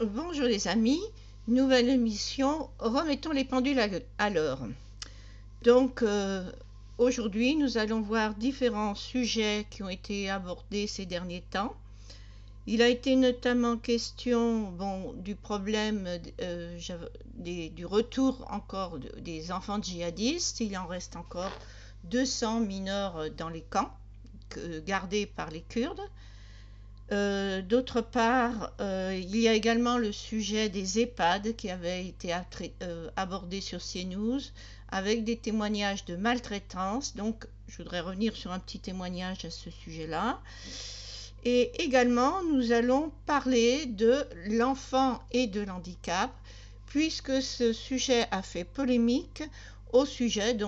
Bonjour les amis, nouvelle émission, remettons les pendules à l'heure. Donc aujourd'hui nous allons voir différents sujets qui ont été abordés ces derniers temps. Il a été notamment question du problème du retour encore des enfants djihadistes. Il en reste encore 200 mineurs dans les camps gardés par les Kurdes. D'autre part, il y a également le sujet des EHPAD qui avait été abordé sur CNews avec des témoignages de maltraitance. Donc, je voudrais revenir sur un petit témoignage à ce sujet-là. Et également, nous allons parler de l'enfant et de l'handicap, puisque ce sujet a fait polémique au sujet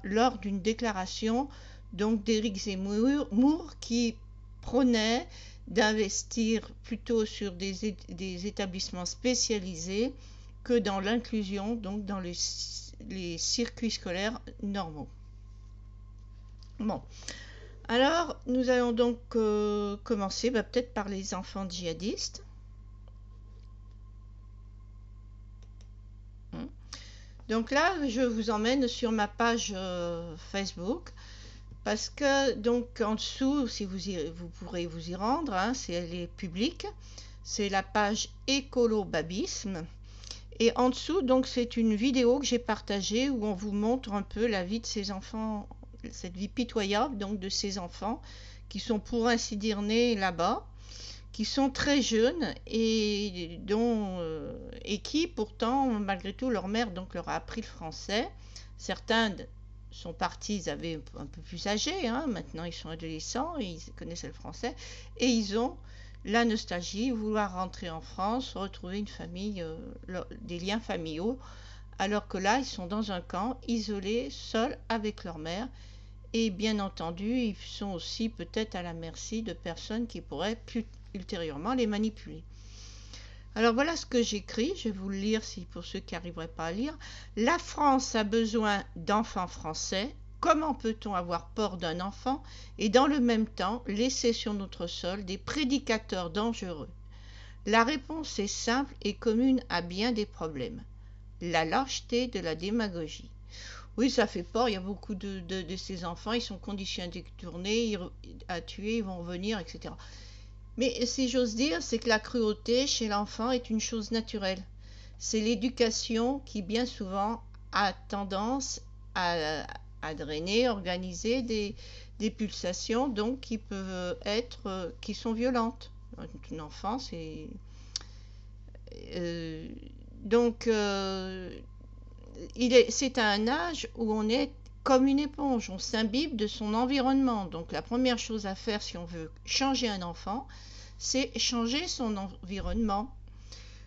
lors d'une déclaration d'Éric Zemmour qui prônait d'investir plutôt sur des établissements spécialisés que dans l'inclusion, donc dans les circuits scolaires normaux. Bon, alors nous allons donc commencer peut-être par les enfants djihadistes. Donc là, je vous emmène sur ma page Facebook. Parce que, donc, en dessous, si vous pourrez vous y rendre, hein, elle est publique, c'est la page Écolo-Babisme. Et en dessous, donc, c'est une vidéo que j'ai partagée où on vous montre un peu la vie de ces enfants, cette vie pitoyable, donc, de ces enfants qui sont, pour ainsi dire, nés là-bas, qui sont très jeunes et qui, pourtant, malgré tout, leur mère donc, leur a appris le français. Certains sont partis, ils avaient un peu plus âgés, hein, maintenant ils sont adolescents et ils connaissaient le français, et ils ont la nostalgie, vouloir rentrer en France, retrouver une famille, des liens familiaux, alors que là ils sont dans un camp, isolés, seuls avec leur mère, et bien entendu ils sont aussi peut-être à la merci de personnes qui pourraient plus ultérieurement les manipuler. Alors voilà ce que j'écris, je vais vous le lire pour ceux qui n'arriveraient pas à lire. La France a besoin d'enfants français. Comment peut-on avoir peur d'un enfant et dans le même temps laisser sur notre sol des prédicateurs dangereux? La réponse est simple et commune à bien des problèmes. La lâcheté de la démagogie. Oui, ça fait peur, il y a beaucoup de ces enfants, ils sont conditionnés à détourner, à tuer, ils vont revenir, etc. Mais si j'ose dire, c'est que la cruauté chez l'enfant est une chose naturelle. C'est l'éducation qui, bien souvent, a tendance à drainer, organiser des pulsations, donc qui peuvent qui sont violentes. Un enfant, c'est... c'est à un âge où on est comme une éponge, on s'imbibe de son environnement. Donc la première chose à faire si on veut changer un enfant, c'est changer son environnement.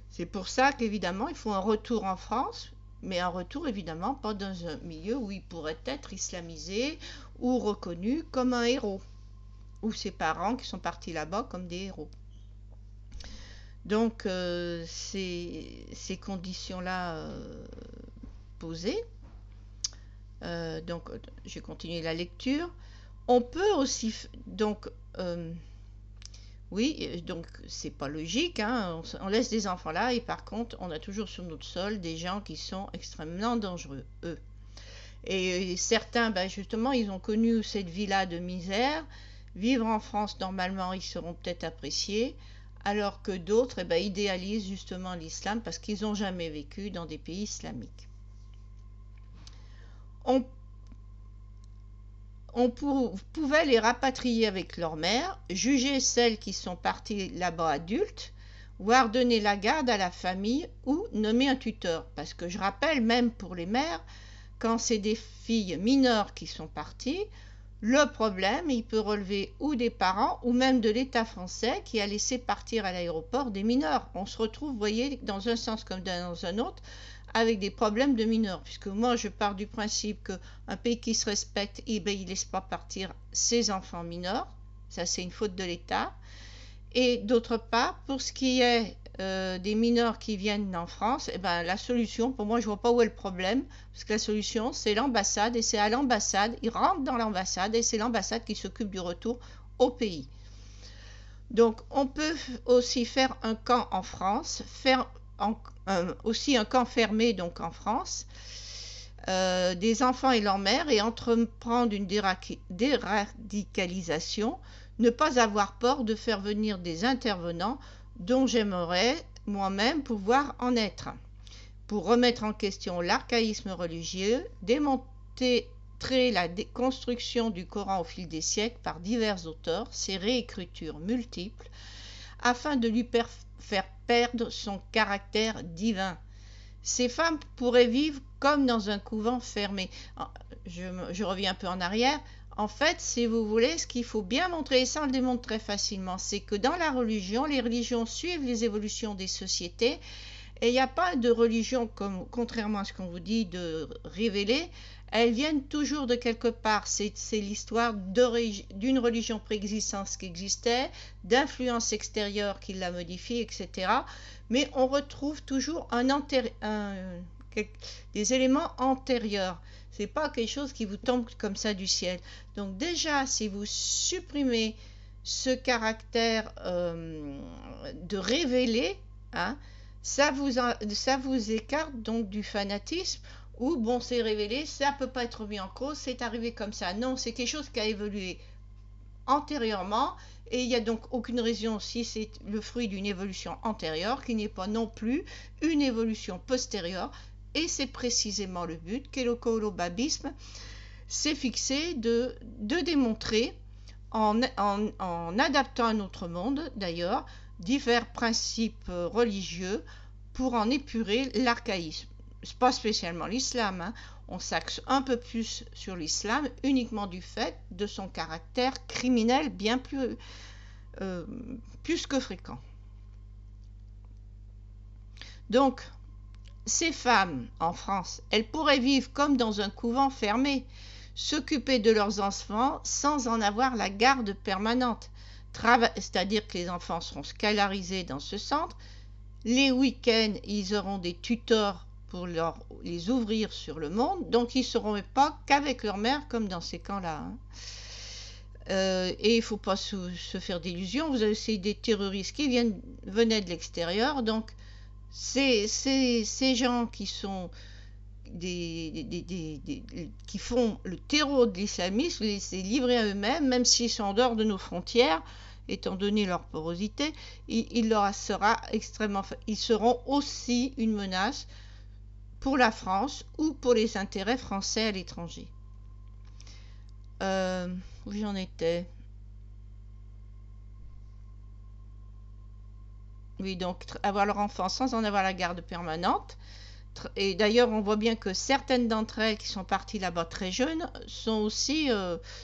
C'est pour ça qu'évidemment, il faut un retour en France, mais un retour évidemment pas dans un milieu où il pourrait être islamisé ou reconnu comme un héros, ou ses parents qui sont partis là-bas comme des héros. Donc ces conditions-là posées, donc j'ai continué la lecture. On peut aussi donc oui, donc c'est pas logique, hein, on laisse des enfants là et par contre on a toujours sur notre sol des gens qui sont extrêmement dangereux, eux. Et certains, justement, ils ont connu cette vie-là de misère. Vivre en France, normalement, ils seront peut-être appréciés, alors que d'autres idéalisent justement l'islam parce qu'ils n'ont jamais vécu dans des pays islamiques. On pouvait les rapatrier avec leur mère, juger celles qui sont parties là-bas adultes, voire donner la garde à la famille ou nommer un tuteur. Parce que je rappelle, même pour les mères, quand c'est des filles mineures qui sont parties, le problème, il peut relever ou des parents ou même de l'État français qui a laissé partir à l'aéroport des mineurs. On se retrouve, vous voyez, dans un sens comme dans un autre, avec des problèmes de mineurs, puisque moi je pars du principe qu'un pays qui se respecte, il ne laisse pas partir ses enfants mineurs, ça c'est une faute de l'État. Et d'autre part, pour ce qui est des mineurs qui viennent en France, la solution, pour moi je ne vois pas où est le problème, parce que la solution c'est l'ambassade, et c'est à l'ambassade, ils rentrent dans l'ambassade, et c'est l'ambassade qui s'occupe du retour au pays. Donc on peut aussi faire un camp en France, aussi un camp fermé donc en France, des enfants et leur mère, et entreprendre une déradicalisation, ne pas avoir peur de faire venir des intervenants dont j'aimerais moi-même pouvoir en être, pour remettre en question l'archaïsme religieux, démontrer la déconstruction du Coran au fil des siècles par divers auteurs, ses réécritures multiples, afin de lui faire perdre son caractère divin. Ces femmes pourraient vivre comme dans un couvent fermé. Je reviens un peu en arrière. En fait, si vous voulez, ce qu'il faut bien montrer, et ça on le démontre très facilement, c'est que dans la religion, les religions suivent les évolutions des sociétés, et il n'y a pas de religion, contrairement à ce qu'on vous dit, de révéler. Elles viennent toujours de quelque part. C'est l'histoire d'une religion préexistante qui existait, d'influences extérieures qui la modifient, etc. Mais on retrouve toujours des éléments antérieurs. Ce n'est pas quelque chose qui vous tombe comme ça du ciel. Donc déjà, si vous supprimez ce caractère de révéler, hein, ça vous écarte donc du fanatisme où, bon, c'est révélé, ça ne peut pas être mis en cause, c'est arrivé comme ça. Non, c'est quelque chose qui a évolué antérieurement, et il n'y a donc aucune raison, si c'est le fruit d'une évolution antérieure, qu'il n'y ait pas non plus une évolution postérieure, et c'est précisément le but qu'est le kolobabisme s'est fixé de démontrer, en adaptant à notre monde d'ailleurs, divers principes religieux pour en épurer l'archaïsme. C'est pas spécialement l'islam, hein. On s'axe un peu plus sur l'islam uniquement du fait de son caractère criminel bien plus que fréquent. Donc, ces femmes en France, elles pourraient vivre comme dans un couvent fermé, s'occuper de leurs enfants sans en avoir la garde permanente. C'est-à-dire que les enfants seront scolarisés dans ce centre. Les week-ends, ils auront des tuteurs pour les ouvrir sur le monde. Donc, ils ne seront pas qu'avec leur mère, comme dans ces camps-là. Hein. Et il ne faut pas se faire d'illusions. Vous avez aussi des terroristes qui venaient de l'extérieur. Donc, ces gens qui sont qui font le terreau de l'islamisme, c'est livré à eux-mêmes, même s'ils sont en dehors de nos frontières, étant donné leur porosité, ils seront aussi une menace pour la France ou pour les intérêts français à l'étranger. Où j'en étais? Oui, donc avoir leur enfant sans en avoir la garde permanente. Et d'ailleurs, on voit bien que certaines d'entre elles qui sont parties là-bas très jeunes sont aussi,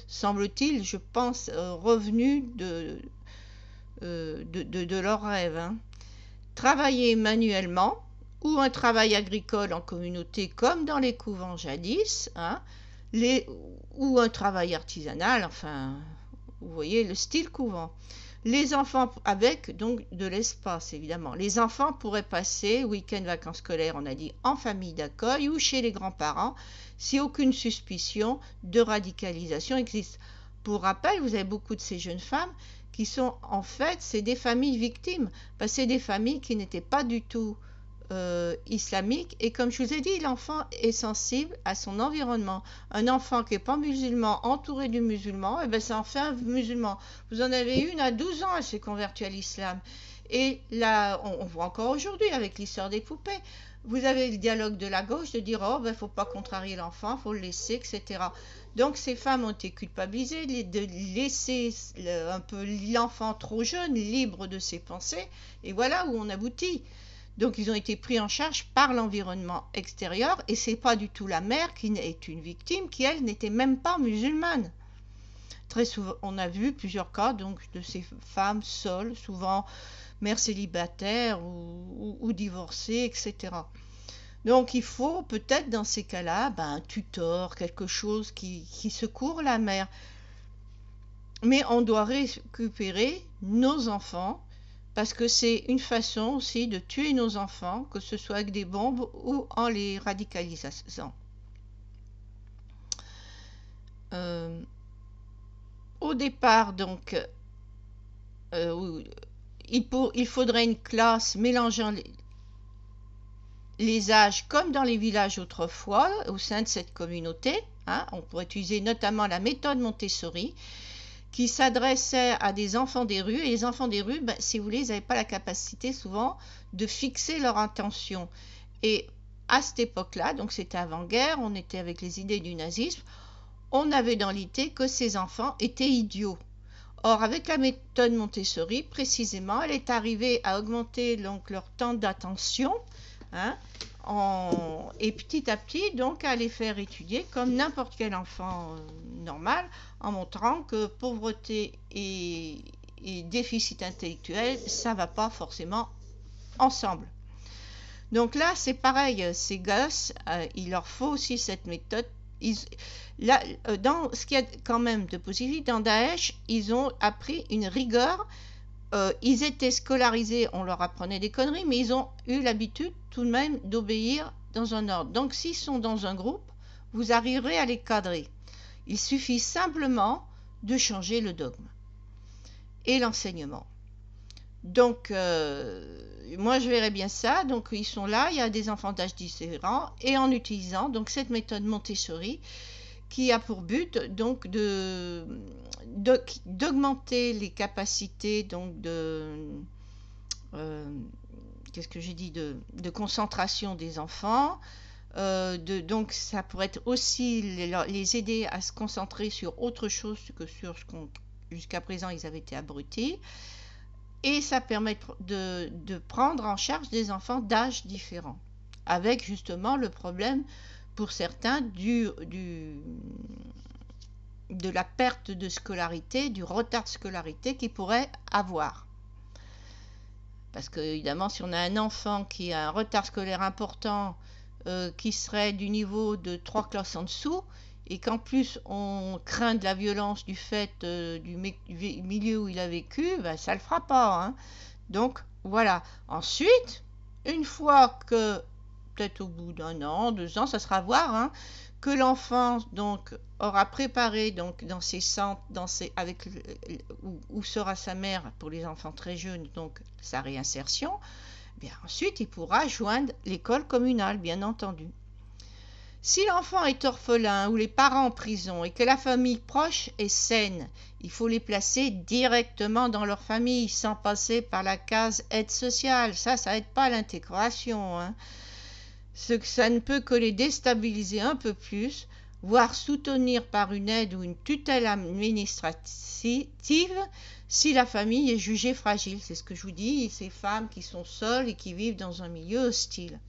semble-t-il, je pense, revenues de leur rêve. Hein. Travailler manuellement ou un travail agricole en communauté comme dans les couvents jadis, hein, ou un travail artisanal, enfin, vous voyez le style couvent. Les enfants, avec donc de l'espace évidemment, les enfants pourraient passer week-end vacances scolaires, on a dit, en famille d'accueil ou chez les grands-parents, si aucune suspicion de radicalisation existe. Pour rappel, vous avez beaucoup de ces jeunes femmes qui sont en fait, c'est des familles victimes, parce que c'est des familles qui n'étaient pas du tout islamiques, et comme je vous ai dit, l'enfant est sensible à son environnement. Un enfant qui n'est pas musulman, entouré du musulman, et ben ça en fait un musulman. Vous en avez une à 12 ans, elle s'est convertie à l'islam. Et là, on voit encore aujourd'hui avec l'histoire des poupées, vous avez le dialogue de la gauche de dire oh ben faut pas contrarier l'enfant, faut le laisser, etc. Donc ces femmes ont été culpabilisées de laisser un peu l'enfant trop jeune libre de ses pensées, et voilà où on aboutit. Donc ils ont été pris en charge par l'environnement extérieur, et c'est pas du tout la mère qui est une victime, qui elle n'était même pas musulmane. Très souvent, on a vu plusieurs cas donc de ces femmes seules, souvent mères célibataires ou divorcées, etc. Donc il faut peut-être dans ces cas-là un tuteur, quelque chose qui secourt la mère. Mais on doit récupérer nos enfants, parce que c'est une façon aussi de tuer nos enfants, que ce soit avec des bombes ou en les radicalisant. Au départ, donc, il faudrait une classe mélangeant les âges comme dans les villages autrefois au sein de cette communauté. Hein. On pourrait utiliser notamment la méthode Montessori qui s'adressait à des enfants des rues. Et les enfants des rues, ben, si vous voulez, ils n'avaient pas la capacité souvent de fixer leur intention. Et à cette époque-là, donc c'était avant-guerre, on était avec les idées du nazisme, on avait dans l'idée que ces enfants étaient idiots. Or, avec la méthode Montessori, précisément, elle est arrivée à augmenter donc leur temps d'attention, hein, et petit à petit, donc, à les faire étudier comme n'importe quel enfant normal, en montrant que pauvreté et déficit intellectuel, ça ne va pas forcément ensemble. Donc là, c'est pareil, ces gosses, il leur faut aussi cette méthode. Là, dans ce qu'il y a quand même de positif, dans Daesh, ils ont appris une rigueur. Ils étaient scolarisés, on leur apprenait des conneries, mais ils ont eu l'habitude tout de même d'obéir dans un ordre. Donc s'ils sont dans un groupe, vous arriverez à les cadrer. Il suffit simplement de changer le dogme et l'enseignement. Donc, moi je verrais bien ça. Donc ils sont là, il y a des enfants d'âge différents, et en utilisant donc cette méthode Montessori, qui a pour but donc d'augmenter les capacités donc qu'est-ce que j'ai dit, de concentration des enfants. Donc ça pourrait être aussi les aider à se concentrer sur autre chose que sur ce qu'on jusqu'à présent ils avaient été abrutis. Et ça permet de prendre en charge des enfants d'âge différents, avec justement le problème pour certains de la perte de scolarité, du retard de scolarité qu'ils pourraient avoir. Parce que évidemment, si on a un enfant qui a un retard scolaire important, qui serait du niveau de 3 classes en dessous, et qu'en plus on craint de la violence du fait du milieu où il a vécu, ben, ça ne le fera pas. Hein. Donc voilà. Ensuite, une fois que, peut-être au bout d'1 an, 2 ans, ça sera à voir, hein, que l'enfant donc aura préparé donc dans ses centres, avec où sera sa mère pour les enfants très jeunes, donc sa réinsertion. Bien, ensuite, il pourra joindre l'école communale, bien entendu. Si l'enfant est orphelin ou les parents en prison et que la famille proche est saine, il faut les placer directement dans leur famille sans passer par la case aide sociale. Ça n'aide pas à l'intégration. Hein. Ça ne peut que les déstabiliser un peu plus, voire soutenir par une aide ou une tutelle administrative si la famille est jugée fragile. C'est ce que je vous dis, ces femmes qui sont seules et qui vivent dans un milieu hostile.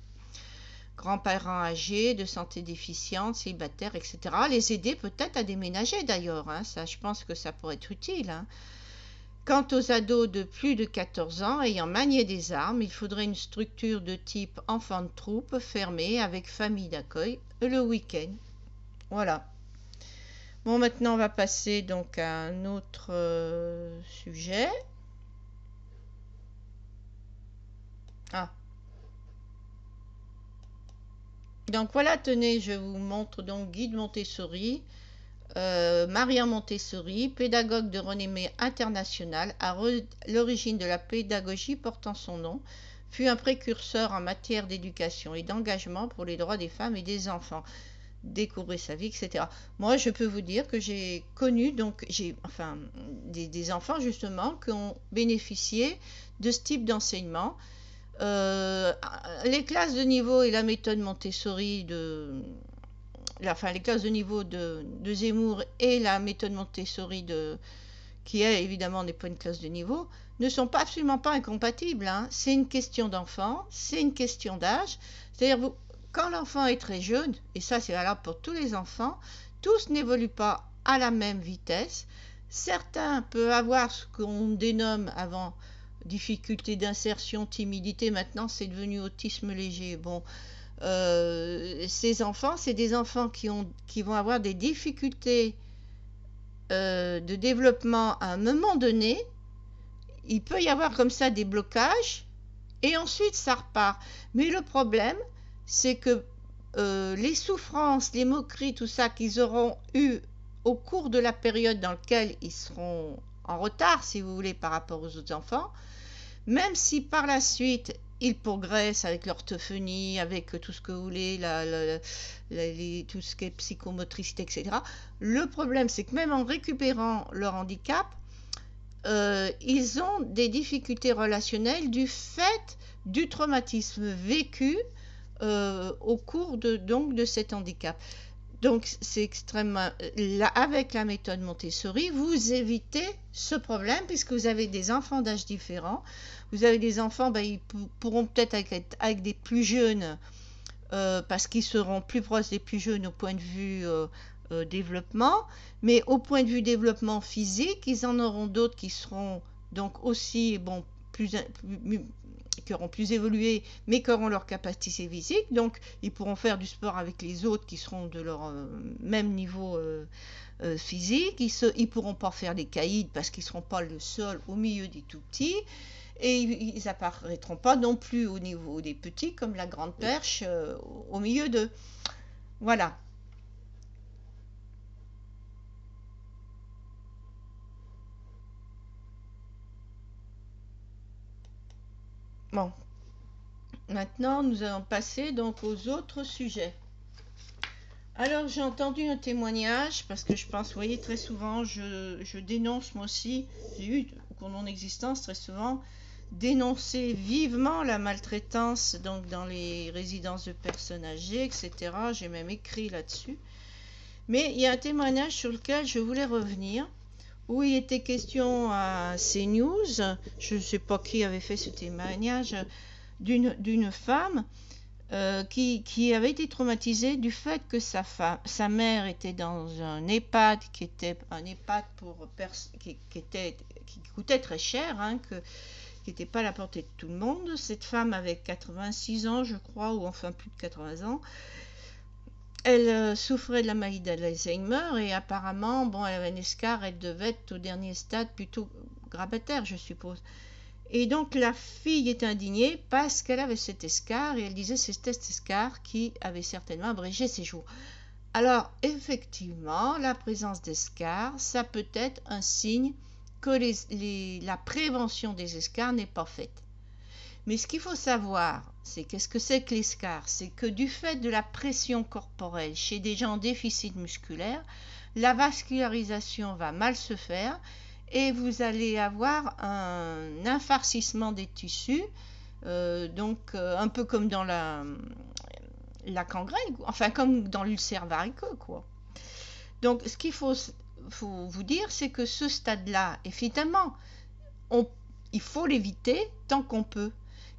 Grands-parents âgés, de santé déficiente, célibataires, etc. Les aider peut-être à déménager d'ailleurs. Hein. Ça, je pense que ça pourrait être utile. Hein. Quant aux ados de plus de 14 ans ayant manié des armes, il faudrait une structure de type enfant de troupe fermée avec famille d'accueil le week-end. Voilà. Bon, maintenant on va passer donc à un autre sujet. Ah. Donc voilà, tenez, je vous montre donc Guide Montessori. Maria Montessori, pédagogue de renommée internationale, à l'origine de la pédagogie portant son nom, fut un précurseur en matière d'éducation et d'engagement pour les droits des femmes et des enfants. Découvrir sa vie, etc. Moi, je peux vous dire que j'ai connu donc des enfants justement qui ont bénéficié de ce type d'enseignement. Les classes de niveau et la méthode Montessori les classes de niveau de Zemmour et la méthode Montessori qui évidemment n'est pas une classe de niveau, ne sont absolument pas incompatibles. Hein. C'est une question d'enfant, c'est une question d'âge. C'est-à-dire, quand l'enfant est très jeune, et ça c'est valable pour tous les enfants, tous n'évoluent pas à la même vitesse. Certains peuvent avoir ce qu'on dénomme avant difficulté d'insertion, timidité, maintenant c'est devenu autisme léger. Bon, ces enfants, c'est des enfants qui vont avoir des difficultés de développement à un moment donné. Il peut y avoir comme ça des blocages et ensuite ça repart. Mais le problème, c'est que les souffrances, les moqueries, tout ça qu'ils auront eu au cours de la période dans laquelle ils seront en retard, si vous voulez, par rapport aux autres enfants. Même si par la suite, ils progressent avec l'orthophonie, avec tout ce que vous voulez, tout ce qui est psychomotricité, etc. Le problème, c'est que même en récupérant leur handicap, ils ont des difficultés relationnelles du fait du traumatisme vécu au cours de cet handicap. Donc, c'est extrêmement. Avec la méthode Montessori, vous évitez ce problème puisque vous avez des enfants d'âge différents. Vous avez des enfants, ils pourront peut-être avec des plus jeunes, parce qu'ils seront plus proches des plus jeunes au point de vue développement, mais au point de vue développement physique, ils en auront d'autres qui seront donc aussi qui auront plus évolué, mais qui auront leur capacité physique, donc ils pourront faire du sport avec les autres qui seront de leur même niveau physique. Ils pourront pas faire des caïds parce qu'ils seront pas le seul au milieu des tout petits, et ils apparaîtront pas non plus au niveau des petits comme la grande perche au milieu d'eux. Voilà. Bon, maintenant nous allons passer donc aux autres sujets. Alors j'ai entendu un témoignage, parce que je pense, vous voyez, très souvent je dénonce moi aussi, j'ai eu au cours de mon existence très souvent dénoncer vivement la maltraitance donc dans les résidences de personnes âgées, etc. J'ai même écrit là-dessus. Mais il y a un témoignage sur lequel je voulais revenir, où il était question à CNews, je ne sais pas qui avait fait ce témoignage, d'une femme qui avait été traumatisée du fait que sa mère était dans un EHPAD qui était un EHPAD qui coûtait très cher, qui n'était pas à la portée de tout le monde. Cette femme avait 86 ans, je crois, ou enfin plus de 80 ans. Elle souffrait de la maladie d'Alzheimer et apparemment, elle avait un escar, elle devait être au dernier stade plutôt grabataire, je suppose. Et donc la fille était indignée parce qu'elle avait cet escar, et elle disait que c'était cet escar qui avait certainement abrégé ses jours. Alors effectivement, la présence d'escars, ça peut être un signe que la prévention des escars n'est pas faite. Mais ce qu'il faut savoir, c'est qu'est-ce que c'est que l'escar? C'est que du fait de la pression corporelle chez des gens en déficit musculaire, la vascularisation va mal se faire et vous allez avoir un infarcissement des tissus, un peu comme dans la gangrène, enfin comme dans l'ulcère variceux, quoi. Donc ce qu'il faut vous dire, c'est que ce stade-là, évidemment, il faut l'éviter tant qu'on peut.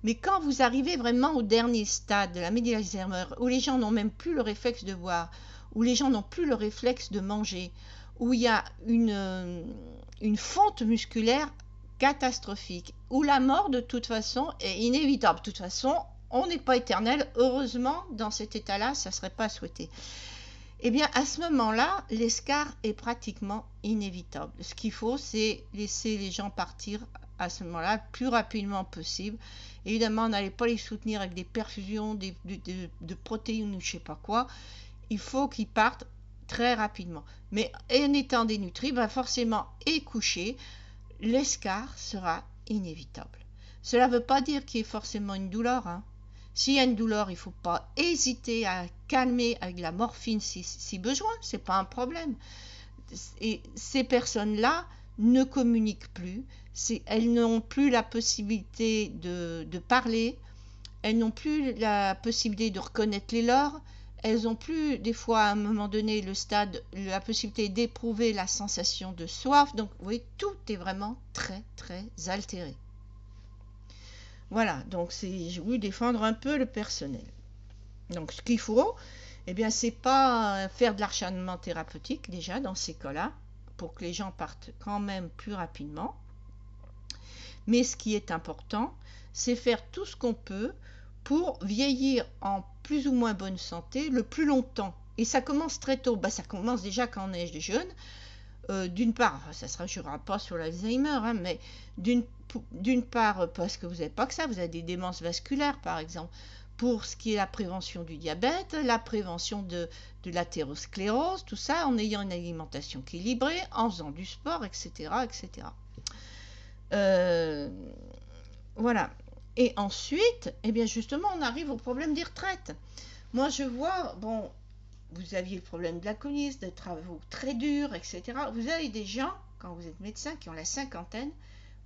Mais quand vous arrivez vraiment au dernier stade de la maladie d'Alzheimer, où les gens n'ont même plus le réflexe de boire, où les gens n'ont plus le réflexe de manger, où il y a une fonte musculaire catastrophique, où la mort de toute façon est inévitable. De toute façon, on n'est pas éternel. Heureusement, dans cet état-là, ça ne serait pas souhaité. Eh bien, à ce moment-là, l'escar est pratiquement inévitable. Ce qu'il faut, c'est laisser les gens partir à ce moment-là le plus rapidement possible. Évidemment, n'allez pas les soutenir avec des perfusions, de protéines ou je ne sais pas quoi. Il faut qu'ils partent très rapidement. Mais en étant dénutris, forcément et couché, l'escar sera inévitable. Cela ne veut pas dire qu'il y ait forcément une douleur. S'il y a une douleur, il ne faut pas hésiter à calmer avec la morphine si besoin, ce n'est pas un problème. Et ces personnes-là ne communiquent plus, elles n'ont plus la possibilité de parler, elles n'ont plus la possibilité de reconnaître les leurs, elles n'ont plus des fois à un moment donné la possibilité d'éprouver la sensation de soif. Donc vous voyez, tout est vraiment très très altéré. Voilà, donc je voulais défendre un peu le personnel. Donc ce qu'il faut, c'est pas faire de l'acharnement thérapeutique déjà dans ces cas-là, pour que les gens partent quand même plus rapidement. Mais ce qui est important, c'est faire tout ce qu'on peut pour vieillir en plus ou moins bonne santé le plus longtemps. Et ça commence très tôt. Ça commence déjà quand on est jeune. D'une part, ça ne se jouera pas sur l'Alzheimer, mais d'une part, parce que vous n'avez pas que ça, vous avez des démences vasculaires par exemple. pour ce qui est la prévention du diabète, la prévention de l'athérosclérose, tout ça en ayant une alimentation équilibrée, en faisant du sport, etc. etc. Voilà. Et ensuite, eh bien justement, on arrive au problème des retraites. Moi, je vois, bon, vous aviez le problème de l'alcoolisme, des travaux très durs, etc. Vous avez des gens, quand vous êtes médecin, qui ont la cinquantaine,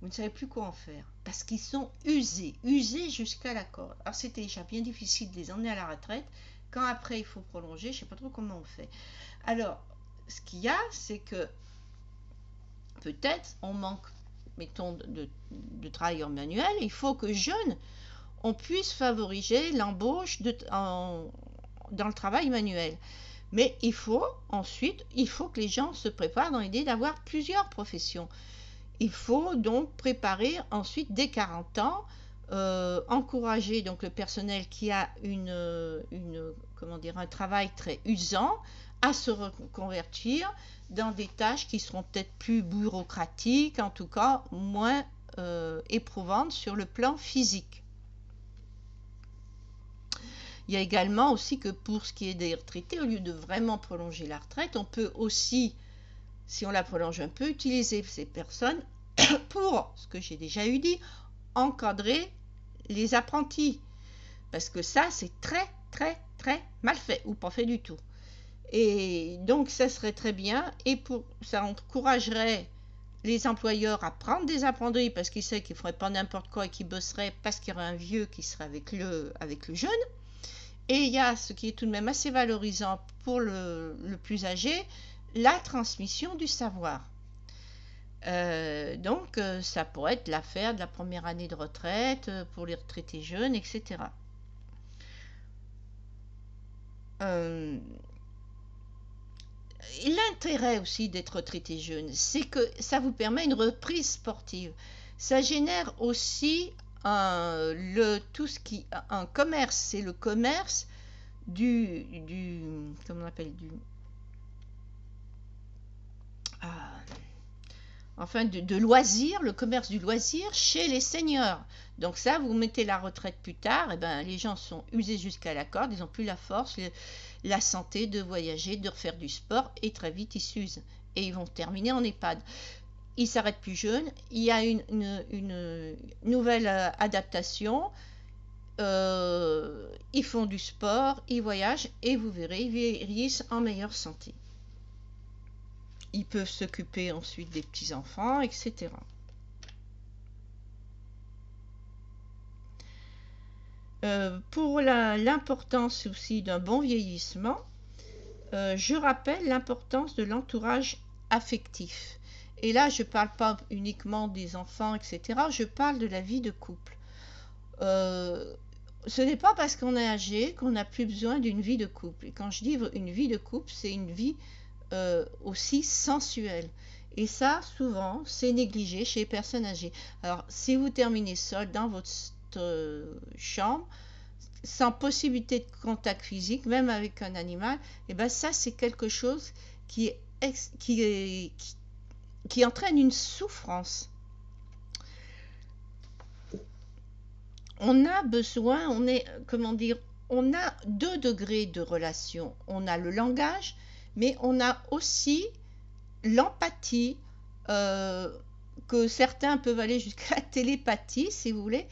vous ne savez plus quoi en faire, parce qu'ils sont usés jusqu'à la corde. Alors c'était déjà bien difficile de les emmener à la retraite, quand après il faut prolonger, je ne sais pas trop comment on fait. Alors, ce qu'il y a, c'est que peut-être on manque, mettons, de travailleurs manuels, il faut que jeunes, on puisse favoriser l'embauche dans le travail manuel. Mais il faut ensuite, il faut que les gens se préparent dans l'idée d'avoir plusieurs professions. Il faut donc préparer ensuite dès 40 ans, encourager donc le personnel qui a un travail très usant à se reconvertir dans des tâches qui seront peut-être plus bureaucratiques, en tout cas moins éprouvantes sur le plan physique. Il y a également aussi que pour ce qui est des retraités, au lieu de vraiment prolonger la retraite, on peut aussi, si on la prolonge un peu, utiliser ces personnes pour, ce que j'ai déjà eu dit, encadrer les apprentis. Parce que ça, c'est très, très, très mal fait, ou pas fait du tout. Et donc, ça serait très bien, et ça encouragerait les employeurs à prendre des apprentis, parce qu'ils savent qu'ils ne feraient pas n'importe quoi et qu'ils bosseraient, parce qu'il y aurait un vieux qui serait avec le jeune. Et il y a ce qui est tout de même assez valorisant pour le plus âgé, la transmission du savoir. Donc, ça pourrait être l'affaire de la première année de retraite pour les retraités jeunes, etc. L'intérêt aussi d'être retraité jeune, c'est que ça vous permet une reprise sportive. Ça génère aussi un commerce, c'est le commerce comment on appelle de loisirs, le commerce du loisir chez les seniors. Donc ça, vous mettez la retraite plus tard, et ben les gens sont usés jusqu'à la corde, ils n'ont plus la force, la santé de voyager, de refaire du sport, et très vite ils s'usent. Et ils vont terminer en EHPAD. Ils s'arrêtent plus jeunes, il y a une nouvelle adaptation, ils font du sport, ils voyagent, et vous verrez, ils vieillissent en meilleure santé. Ils peuvent s'occuper ensuite des petits-enfants, etc. Pour l'importance aussi d'un bon vieillissement, je rappelle l'importance de l'entourage affectif. Et là, je ne parle pas uniquement des enfants, etc. Je parle de la vie de couple. Ce n'est pas parce qu'on est âgé qu'on n'a plus besoin d'une vie de couple. Et quand je dis une vie de couple, c'est une vie aussi sensuelle. Et ça, souvent, c'est négligé chez les personnes âgées. Alors, si vous terminez seul dans votre chambre, sans possibilité de contact physique, même avec un animal, et ben ça, c'est quelque chose qui entraîne une souffrance. On a besoin, on a 2 degrés de relation. On a le langage, mais on a aussi l'empathie, que certains peuvent aller jusqu'à la télépathie, si vous voulez.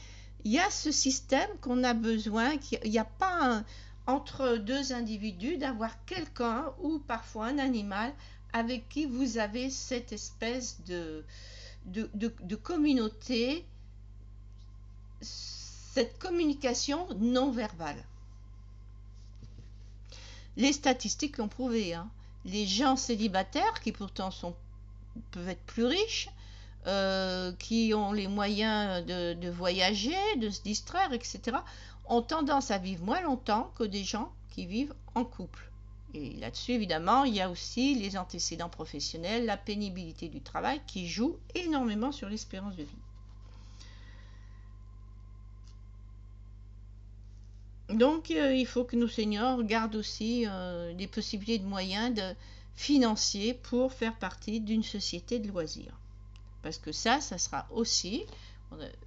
Il y a ce système qu'on a besoin, il n'y a pas entre 2 individus d'avoir quelqu'un ou parfois un animal avec qui vous avez cette espèce de communauté, cette communication non verbale. Les statistiques l'ont prouvé, hein. Les gens célibataires, qui pourtant peuvent être plus riches, qui ont les moyens de voyager, de se distraire, etc., ont tendance à vivre moins longtemps que des gens qui vivent en couple. Et là-dessus, évidemment, il y a aussi les antécédents professionnels, la pénibilité du travail qui joue énormément sur l'espérance de vie. Donc, il faut que nos seniors gardent aussi des possibilités de moyens financiers pour faire partie d'une société de loisirs. Parce que ça sera aussi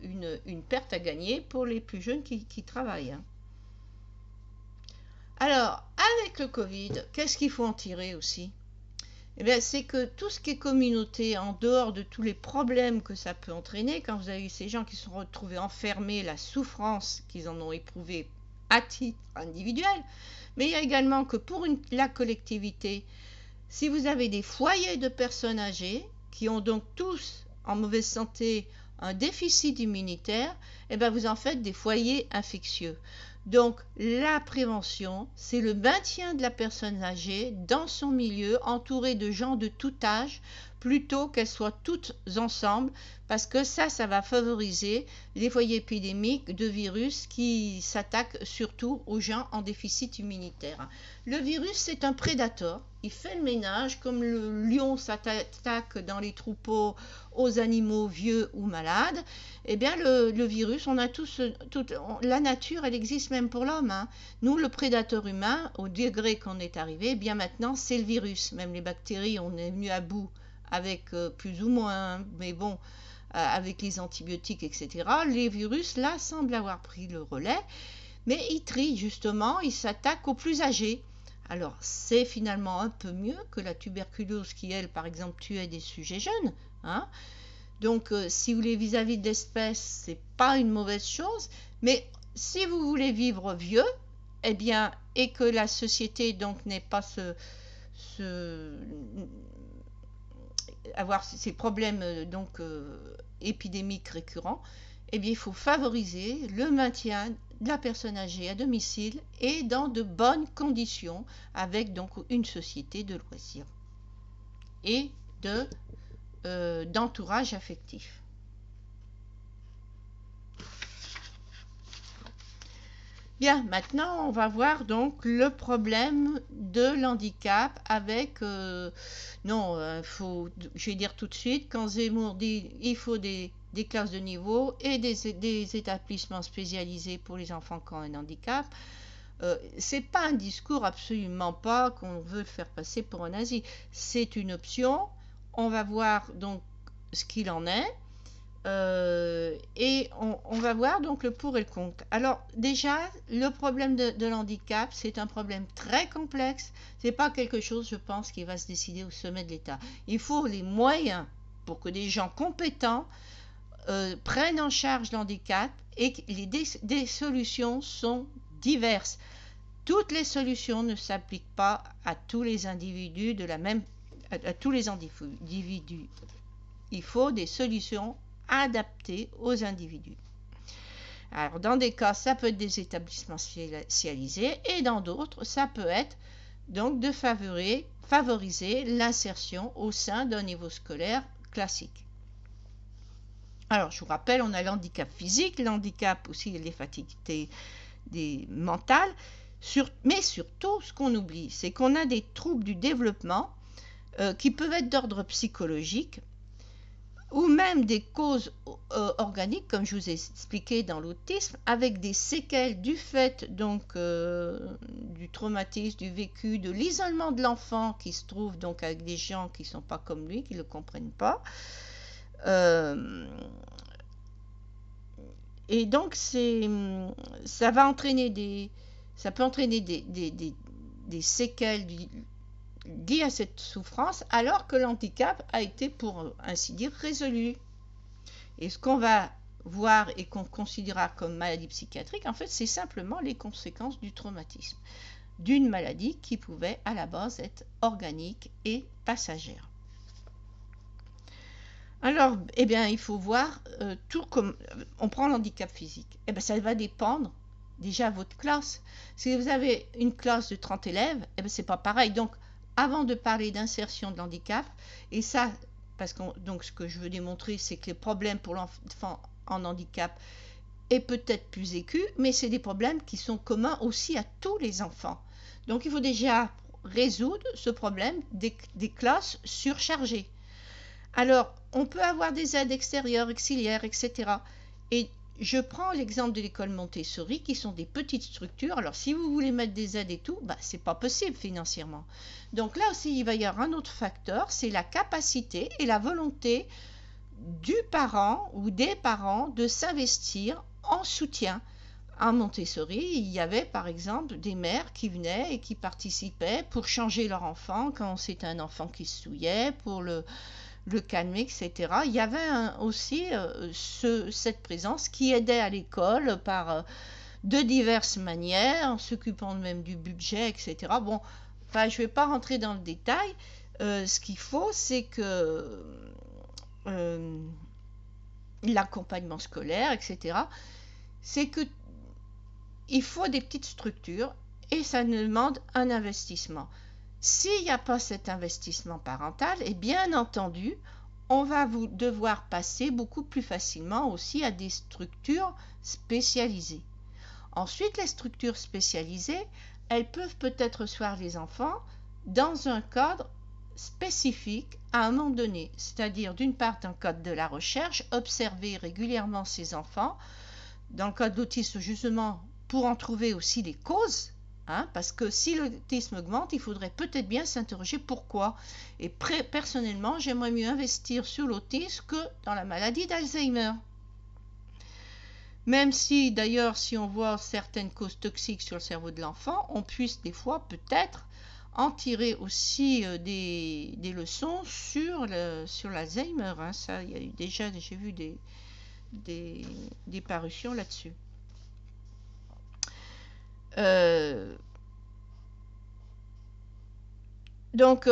une perte à gagner pour les plus jeunes qui travaillent. Hein. Alors, avec le Covid, qu'est-ce qu'il faut en tirer aussi? Eh bien, c'est que tout ce qui est communauté, en dehors de tous les problèmes que ça peut entraîner, quand vous avez ces gens qui se sont retrouvés enfermés, la souffrance qu'ils en ont éprouvée à titre individuel, mais il y a également que pour la collectivité, si vous avez des foyers de personnes âgées qui ont donc tous en mauvaise santé un déficit immunitaire, eh bien vous en faites des foyers infectieux. Donc la prévention, c'est le maintien de la personne âgée dans son milieu, entourée de gens de tout âge, plutôt qu'elles soient toutes ensemble, parce que ça va favoriser les foyers épidémiques de virus qui s'attaquent surtout aux gens en déficit immunitaire. Le virus, c'est un prédateur. Il fait le ménage, comme le lion s'attaque dans les troupeaux aux animaux vieux ou malades. Eh bien, le virus, on a tous, la nature, elle existe même pour l'homme. Hein. Nous, le prédateur humain, au degré qu'on est arrivé, eh bien maintenant, c'est le virus. Même les bactéries, on est venu à bout avec plus ou moins, mais bon, avec les antibiotiques, etc. Les virus, là, semblent avoir pris le relais, mais ils trient justement, ils s'attaquent aux plus âgés. Alors, c'est finalement un peu mieux que la tuberculose qui, elle, par exemple, tuait des sujets jeunes. Hein. Donc, si vous voulez, vis-à-vis de l'espèce, c'est pas une mauvaise chose, mais si vous voulez vivre vieux, eh bien, et que la société donc n'ait pas avoir ces problèmes épidémiques récurrents, eh bien, il faut favoriser le maintien de la personne âgée à domicile et dans de bonnes conditions, avec donc une société de loisirs et d'entourage affectif. Bien, maintenant on va voir donc le problème de l'handicap avec je vais dire tout de suite, quand Zemmour dit il faut des classes de niveau et des établissements spécialisés pour les enfants qui ont un handicap, c'est pas un discours, absolument pas, qu'on veut faire passer pour un nazi. C'est une option. On va voir donc ce qu'il en est. Et on va voir donc le pour et le contre. Alors déjà, le problème de l'handicap, c'est un problème très complexe. C'est pas quelque chose, je pense, qui va se décider au sommet de l'État. Il faut les moyens pour que des gens compétents prennent en charge l'handicap, et des solutions sont diverses. Toutes les solutions ne s'appliquent pas à tous les individus à tous les individus. Il faut des solutions adaptés aux individus. Alors, dans des cas, ça peut être des établissements spécialisés, et dans d'autres, ça peut être donc de favoriser l'insertion au sein d'un niveau scolaire classique. Alors, je vous rappelle, on a l'handicap physique, l'handicap aussi, les fatiguités mentales, mais surtout, ce qu'on oublie, c'est qu'on a des troubles du développement qui peuvent être d'ordre psychologique, ou même des causes organiques, comme je vous ai expliqué dans l'autisme, avec des séquelles du fait donc du traumatisme, du vécu, de l'isolement de l'enfant qui se trouve donc avec des gens qui ne sont pas comme lui, qui ne le comprennent pas. Et donc ça peut entraîner des séquelles liées à cette souffrance, alors que l'handicap a été, pour ainsi dire, résolu. Et ce qu'on va voir et qu'on considérera comme maladie psychiatrique, en fait, c'est simplement les conséquences du traumatisme, d'une maladie qui pouvait à la base être organique et passagère. Alors, eh bien, il faut voir tout comme on prend l'handicap physique. Eh bien, ça va dépendre déjà de votre classe. Si vous avez une classe de 30 élèves, eh bien, c'est pas pareil. Donc, avant de parler d'insertion de l'handicap, et ça, parce que donc ce que je veux démontrer, c'est que les problèmes pour l'enfant en handicap est peut-être plus aigu, mais c'est des problèmes qui sont communs aussi à tous les enfants. Donc, il faut déjà résoudre ce problème des classes surchargées. Alors, on peut avoir des aides extérieures, auxiliaires, etc. Et je prends l'exemple de l'école Montessori, qui sont des petites structures. Alors, si vous voulez mettre des aides et tout, c'est pas possible financièrement. Donc là aussi, il va y avoir un autre facteur, c'est la capacité et la volonté du parent ou des parents de s'investir en soutien à Montessori, il y avait par exemple des mères qui venaient et qui participaient pour changer leur enfant quand c'est un enfant qui se souillait, pour le calmer, etc. Il y avait aussi cette présence qui aidait à l'école par de diverses manières, en s'occupant même du budget, etc. Bon, enfin, je ne vais pas rentrer dans le détail. Ce qu'il faut, c'est que l'accompagnement scolaire, etc., c'est que il faut des petites structures et ça demande un investissement. S'il n'y a pas cet investissement parental, et bien entendu, on va devoir passer beaucoup plus facilement aussi à des structures spécialisées. Ensuite, les structures spécialisées, elles peuvent peut-être recevoir les enfants dans un cadre spécifique à un moment donné, c'est-à-dire d'une part un cadre de la recherche, observer régulièrement ces enfants, dans le cas de l'autisme justement pour en trouver aussi les causes, hein, parce que si l'autisme augmente, il faudrait peut-être bien s'interroger pourquoi. Et personnellement, j'aimerais mieux investir sur l'autisme que dans la maladie d'Alzheimer. Même si d'ailleurs, si on voit certaines causes toxiques sur le cerveau de l'enfant, on puisse des fois peut-être en tirer aussi des leçons sur l'Alzheimer. Hein. Ça, il y a eu déjà, j'ai vu des parutions là-dessus. Donc,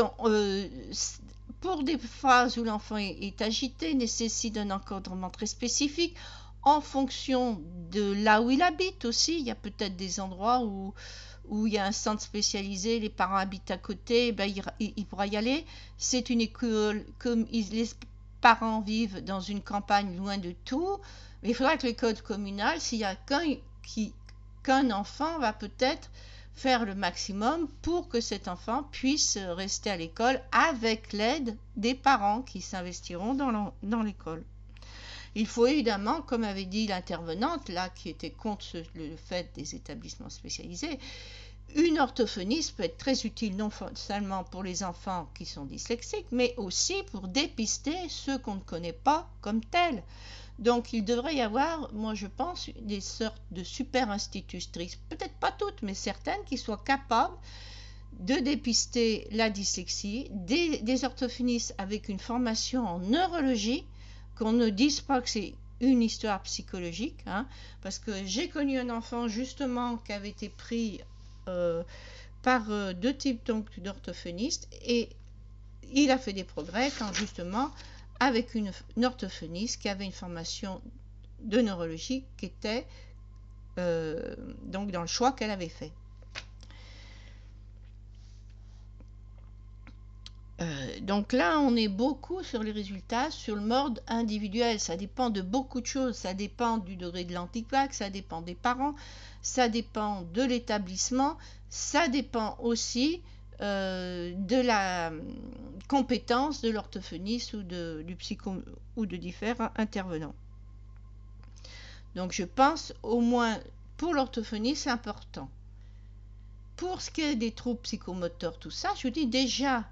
pour des phases où l'enfant est agité, nécessite un encadrement très spécifique en fonction de là où il habite aussi. Il y a peut-être des endroits où il y a un centre spécialisé, les parents habitent à côté, ben, il pourra y aller. C'est une école, comme les parents vivent dans une campagne loin de tout, mais il faudra que l'école communale, s'il y a qu'un enfant, va peut-être faire le maximum pour que cet enfant puisse rester à l'école avec l'aide des parents qui s'investiront dans l'école. Il faut évidemment, comme avait dit l'intervenante, là, qui était contre le fait des établissements spécialisés, une orthophoniste peut être très utile non seulement pour les enfants qui sont dyslexiques, mais aussi pour dépister ceux qu'on ne connaît pas comme tels. Donc il devrait y avoir, moi je pense, des sortes de super institutrices, peut-être pas toutes, mais certaines qui soient capables de dépister la dyslexie, des orthophonistes avec une formation en neurologie, qu'on ne dise pas que c'est une histoire psychologique, hein, parce que j'ai connu un enfant justement qui avait été pris par deux types d'orthophonistes et il a fait des progrès quand justement avec une orthophoniste qui avait une formation de neurologie qui était donc dans le choix qu'elle avait fait. Donc là, on est beaucoup sur les résultats, sur le mode individuel. Ça dépend de beaucoup de choses. Ça dépend du degré de l'antiquac, ça dépend des parents, ça dépend de l'établissement, ça dépend aussi de la compétence de l'orthophoniste ou du psycho ou de différents intervenants. Donc je pense au moins pour l'orthophoniste, c'est important. Pour ce qui est des troubles psychomoteurs, tout ça, je vous dis déjà,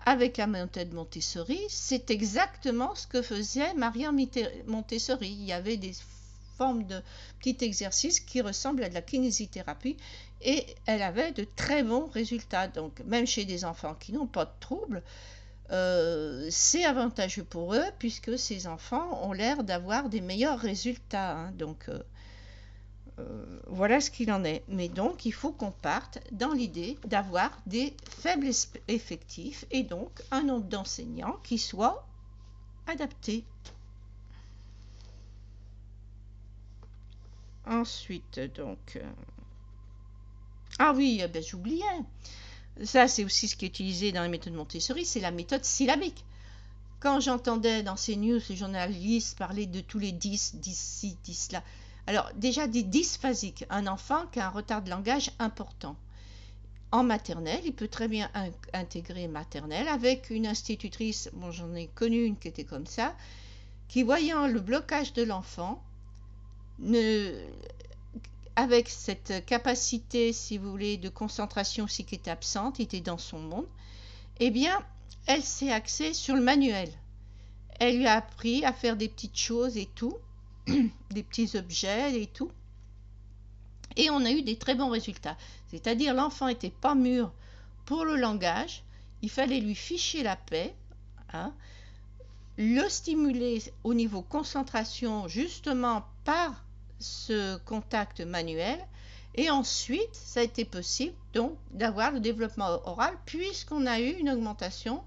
avec la méthode Montessori, c'est exactement ce que faisait Maria Montessori. Il y avait des formes de petits exercices qui ressemblent à de la kinésithérapie et elle avait de très bons résultats. Donc même chez des enfants qui n'ont pas de troubles, c'est avantageux pour eux puisque ces enfants ont l'air d'avoir des meilleurs résultats. Hein. Donc voilà ce qu'il en est. Mais donc, il faut qu'on parte dans l'idée d'avoir des faibles effectifs et donc un nombre d'enseignants qui soit adapté. Ensuite, donc... Ah oui, ben, j'oubliais. Ça, c'est aussi ce qui est utilisé dans la méthode Montessori, c'est la méthode syllabique. Quand j'entendais dans ces news les journalistes parler de tous les 10 ci, 10 là, alors déjà des dysphasiques, un enfant qui a un retard de langage important. En maternelle, il peut très bien intégrer maternelle avec une institutrice, bon j'en ai connu une qui était comme ça, qui voyant le blocage de l'enfant, avec cette capacité, si vous voulez, de concentration aussi qui était absente, il était dans son monde, eh bien, elle s'est axée sur le manuel. Elle lui a appris à faire des petites choses et tout, des petits objets et tout. Et on a eu des très bons résultats. C'est-à-dire l'enfant n'était pas mûr pour le langage, il fallait lui ficher la paix, hein, le stimuler au niveau concentration justement par ce contact manuel, et ensuite ça a été possible donc d'avoir le développement oral puisqu'on a eu une augmentation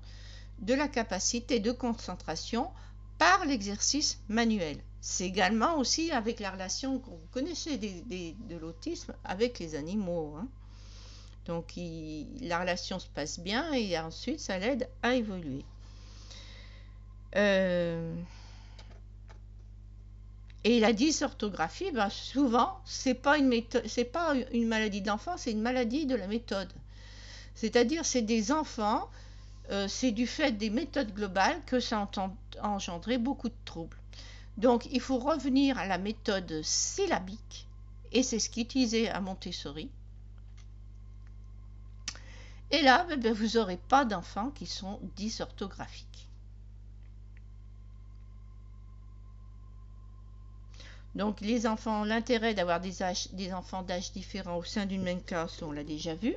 de la capacité de concentration par l'exercice manuel. C'est également aussi avec la relation que vous connaissez de l'autisme avec les animaux, hein. Donc la relation se passe bien et ensuite ça l'aide à évoluer. Et la dysorthographie, ben souvent, c'est pas une maladie d'enfant, c'est une maladie de la méthode. C'est-à-dire, c'est des enfants, c'est du fait des méthodes globales que ça a engendré beaucoup de troubles. Donc, il faut revenir à la méthode syllabique, et c'est ce qui est utilisé à Montessori. Et là, ben, vous n'aurez pas d'enfants qui sont dysorthographiques. Donc les enfants, l'intérêt d'avoir des enfants d'âge différents au sein d'une même classe, on l'a déjà vu.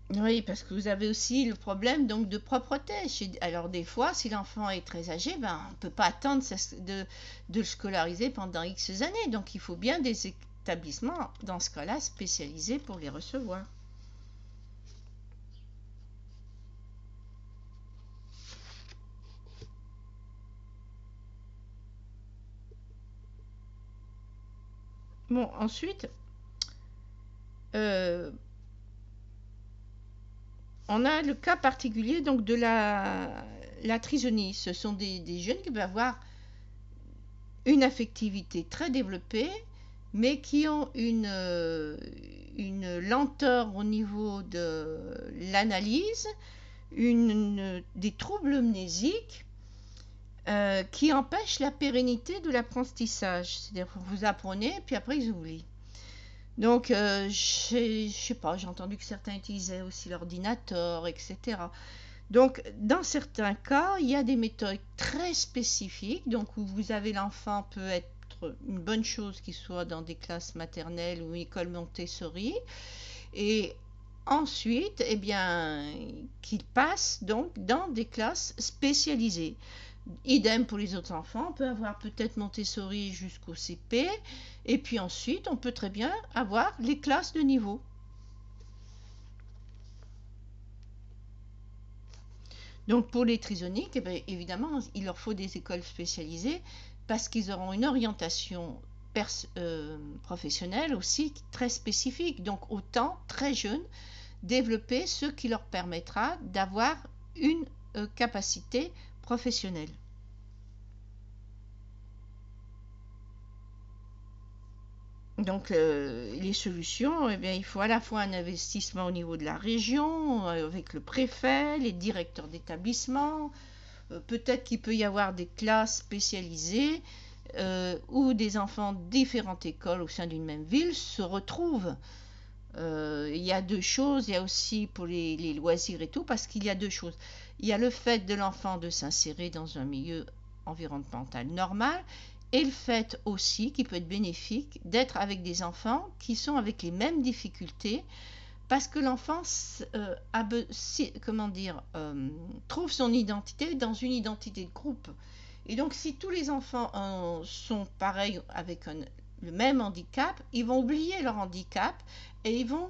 Oui, parce que vous avez aussi le problème donc de propreté. Alors des fois, si l'enfant est très âgé, ben, on ne peut pas attendre de le scolariser pendant X années. Donc il faut bien des établissements, dans ce cas-là, spécialisés pour les recevoir. Bon, ensuite, on a le cas particulier donc de la trisonie. Ce sont des jeunes qui peuvent avoir une affectivité très développée, mais qui ont une lenteur au niveau de l'analyse, des troubles mnésiques qui empêchent la pérennité de l'apprentissage. C'est-à-dire que vous apprenez, puis après ils oublient. Donc, je sais pas, j'ai entendu que certains utilisaient aussi l'ordinateur, etc. Donc, dans certains cas, il y a des méthodes très spécifiques, donc où vous avez l'enfant peut être une bonne chose qu'il soit dans des classes maternelles ou école Montessori, et ensuite, eh bien, qu'il passe donc dans des classes spécialisées. Idem pour les autres enfants, on peut avoir peut-être Montessori jusqu'au CP, et puis ensuite, on peut très bien avoir les classes de niveau. Donc pour les trisoniques, eh bien, évidemment, il leur faut des écoles spécialisées parce qu'ils auront une orientation professionnelle aussi très spécifique. Donc autant, très jeunes, développer ce qui leur permettra d'avoir une capacité professionnelle. Donc les solutions, eh bien, il faut à la fois un investissement au niveau de la région, avec le préfet, les directeurs d'établissement, peut-être qu'il peut y avoir des classes spécialisées où des enfants de différentes écoles au sein d'une même ville se retrouvent. Il y a deux choses, il y a aussi pour les loisirs et tout, parce qu'il y a deux choses. Il y a le fait de l'enfant de s'insérer dans un milieu environnemental normal, et le fait aussi, qui peut être bénéfique, d'être avec des enfants qui sont avec les mêmes difficultés, parce que l'enfant trouve son identité dans une identité de groupe. Et donc si tous les enfants sont pareils avec le même handicap, ils vont oublier leur handicap et ils vont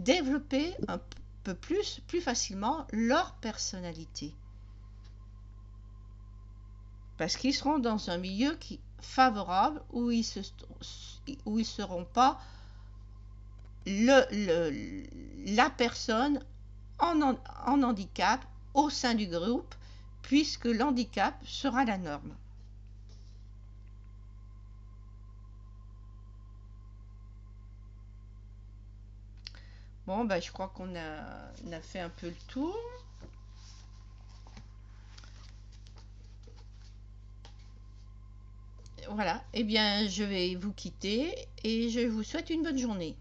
développer un peu plus facilement leur personnalité. Parce qu'ils seront dans un milieu favorable où ils seront pas la personne en handicap au sein du groupe, puisque l'handicap sera la norme. Bon, ben, je crois qu'on a fait un peu le tour. Voilà, eh bien, je vais vous quitter et je vous souhaite une bonne journée.